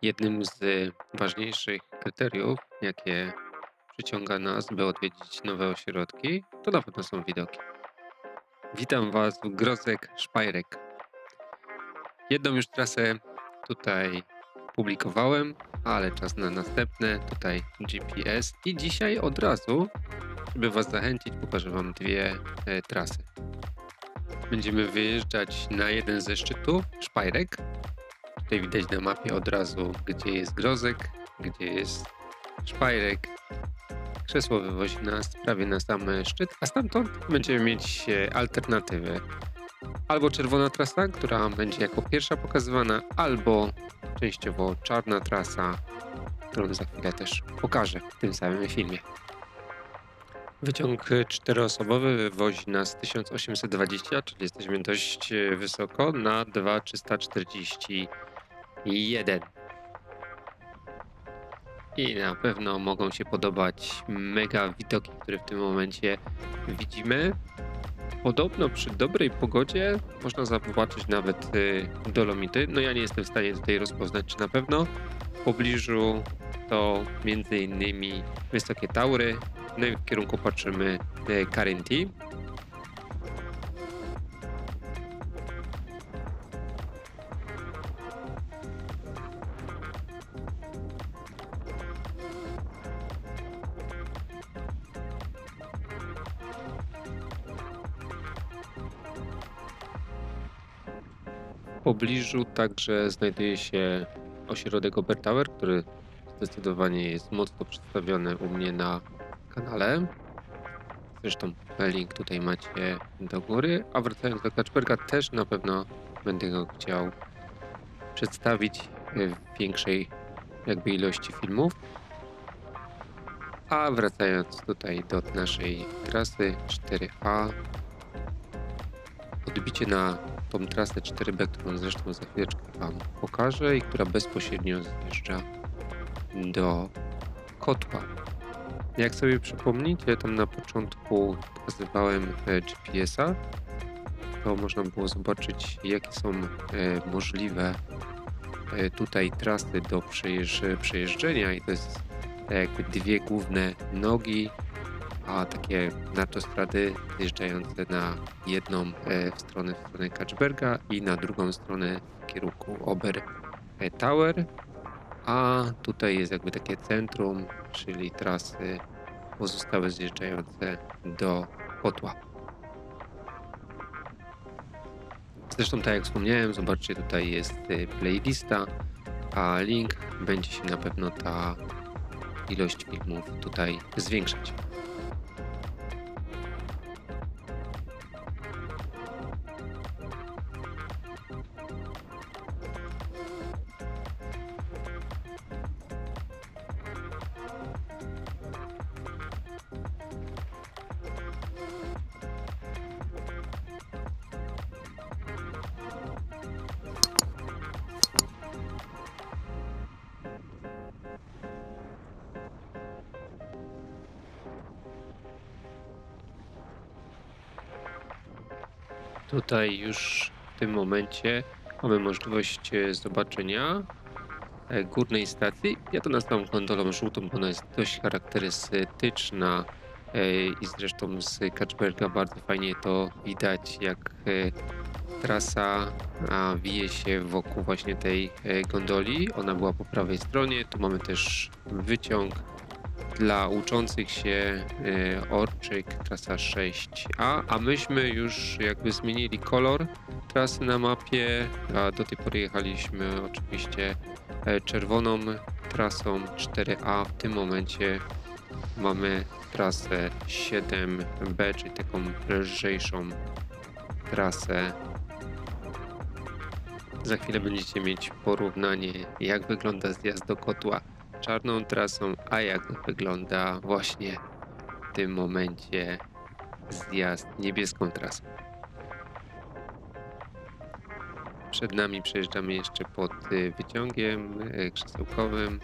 Jednym z ważniejszych kryteriów, jakie przyciąga nas, by odwiedzić nowe ośrodki, to na pewno są widoki. Witam Was u Grozek Szpajrek. Jedną już trasę tutaj publikowałem, ale czas na następne. Tutaj GPS i dzisiaj od razu, żeby Was zachęcić, pokażę Wam dwie trasy. Będziemy wyjeżdżać na jeden ze szczytów, Szpajrek. Tutaj widać na mapie od razu, gdzie jest Grozek, gdzie jest Szpajrek. Krzesło wywozi nas prawie na sam szczyt, a stamtąd będziemy mieć alternatywę. Albo czerwona trasa, która będzie jako pierwsza pokazywana, albo częściowo czarna trasa, którą za chwilę też pokażę w tym samym filmie. Wyciąg czteroosobowy wywozi nas 1820, czyli jesteśmy dość wysoko, na 2341. I na pewno mogą się podobać mega widoki, które w tym momencie widzimy. Podobno przy dobrej pogodzie można zobaczyć nawet Dolomity. No ja nie jestem w stanie tutaj rozpoznać, czy na pewno. W pobliżu to między innymi wysokie Taury. No i w kierunku patrzymy Carinti. W pobliżu także znajduje się ośrodek Obertauer, który zdecydowanie jest mocno przedstawiony u mnie na kanale. Zresztą link tutaj macie do góry, a wracając do Kacperka też na pewno będę go chciał przedstawić w większej jakby ilości filmów. A wracając tutaj do naszej trasy 4A, odbicie na tą trasę 4B, którą zresztą za chwileczkę Wam pokażę i która bezpośrednio zjeżdża do Kotła. Jak sobie przypomnicie, tam na początku pokazywałem GPS-a, to można było zobaczyć, jakie są możliwe tutaj trasy do przejeżdżenia i to jest jakby dwie główne nogi, a takie autostrady zjeżdżające na jedną w stronę Kacperka i na drugą stronę w kierunku Obertauer, a tutaj jest jakby takie centrum, czyli trasy pozostałe zjeżdżające do Kotła. Zresztą tak jak wspomniałem, zobaczcie, tutaj jest playlista, a link będzie się na pewno ta ilość filmów tutaj zwiększać. Tutaj już w tym momencie mamy możliwość zobaczenia górnej stacji. Ja to nazywam gondolą żółtą, bo ona jest dość charakterystyczna i zresztą z Kacperka bardzo fajnie to widać, jak trasa wije się wokół właśnie tej gondoli. Ona była po prawej stronie. Tu mamy też wyciąg dla uczących się Orczyk, trasa 6A, a myśmy już jakby zmienili kolor trasy na mapie, a do tej pory jechaliśmy oczywiście czerwoną trasą 4A. W tym momencie mamy trasę 7B, czyli taką lżejszą trasę. Za chwilę będziecie mieć porównanie, jak wygląda zjazd do Kotła czarną trasą, a jak wygląda właśnie w tym momencie zjazd niebieską trasą. Przed nami przejeżdżamy jeszcze pod wyciągiem krzesełkowym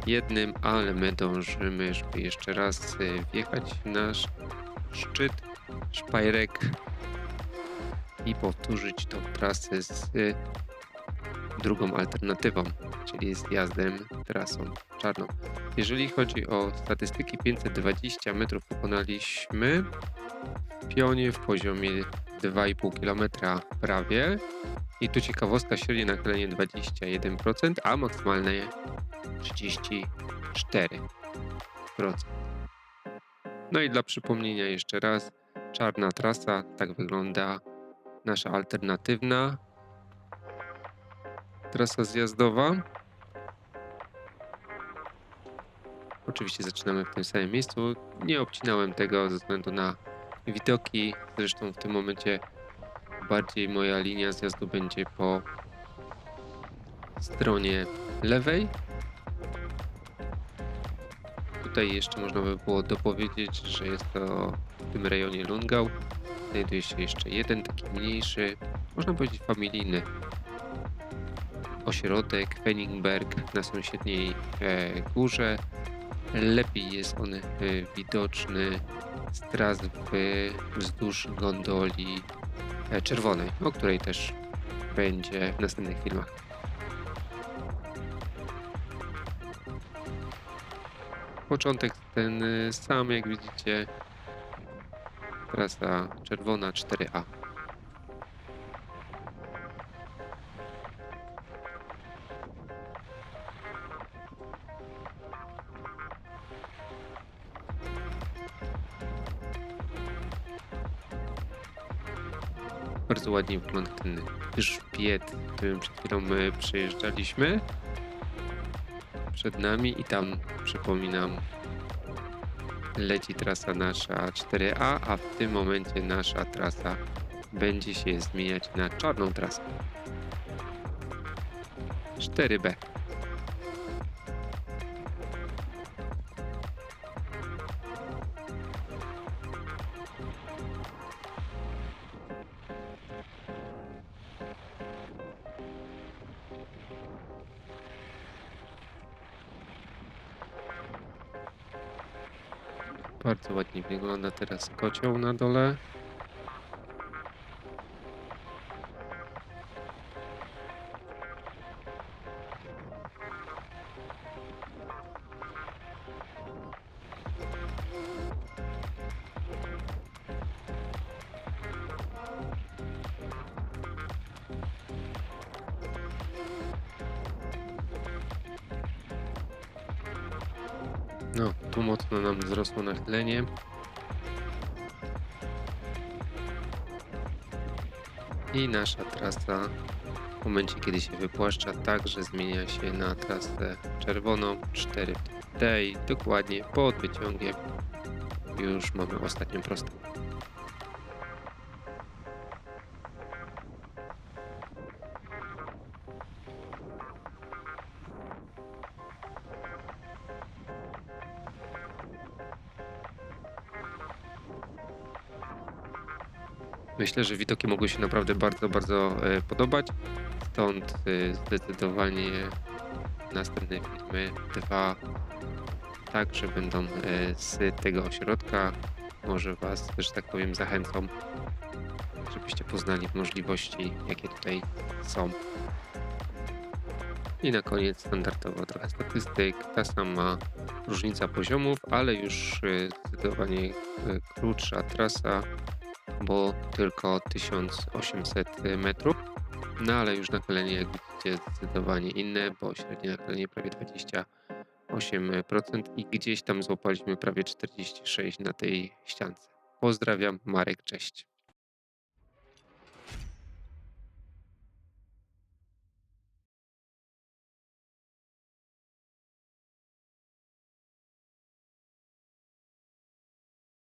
jednym, ale my dążymy, żeby jeszcze raz wjechać w nasz szczyt Szpajrek i powtórzyć tą trasę z drugą alternatywą, czyli zjazdem trasą czarną. Jeżeli chodzi o statystyki, 520 metrów pokonaliśmy w pionie w poziomie 2,5 km prawie. I tu ciekawostka, średnie nachylenie 21%, a maksymalne 34%. No i dla przypomnienia jeszcze raz, czarna trasa, tak wygląda nasza alternatywna trasa zjazdowa. Oczywiście zaczynamy w tym samym miejscu. Nie obcinałem tego ze względu na widoki. Zresztą w tym momencie bardziej moja linia zjazdu będzie po stronie lewej. Tutaj jeszcze można by było dopowiedzieć, że jest to w tym rejonie Lungau. Znajduje się jeszcze jeden taki mniejszy, można powiedzieć familijny ośrodek Fenningberg na sąsiedniej górze. Lepiej jest on widoczny z tras wzdłuż gondoli czerwonej, o której też będzie w następnych filmach. Początek ten sam, jak widzicie, trasa czerwona 4A. Bardzo ładnie wygląda ten grzbiet, którym przed chwilą my przejeżdżaliśmy. Przed nami i tam, przypominam, leci trasa nasza 4A, a w tym momencie nasza trasa będzie się zmieniać na czarną trasę 4B. Bardzo ładnie wygląda teraz kocioł na dole. No, tu mocno nam wzrosło nachylenie. I nasza trasa w momencie, kiedy się wypłaszcza, także zmienia się na trasę czerwoną 4D i dokładnie pod wyciągiem już mamy ostatnią prostą. Myślę, że widoki mogły się naprawdę bardzo podobać, stąd zdecydowanie następne filmy 2 także będą z tego ośrodka. Może Was, że tak powiem, zachęcą, żebyście poznali możliwości, jakie tutaj są. I na koniec standardowo trochę statystyk. Ta sama różnica poziomów, ale już zdecydowanie krótsza trasa, bo tylko 1800 metrów. No ale już nachylenie, jak widzicie, zdecydowanie inne, bo średnie nachylenie prawie 28% i gdzieś tam złapaliśmy prawie 46 na tej ściance. Pozdrawiam, Marek, cześć.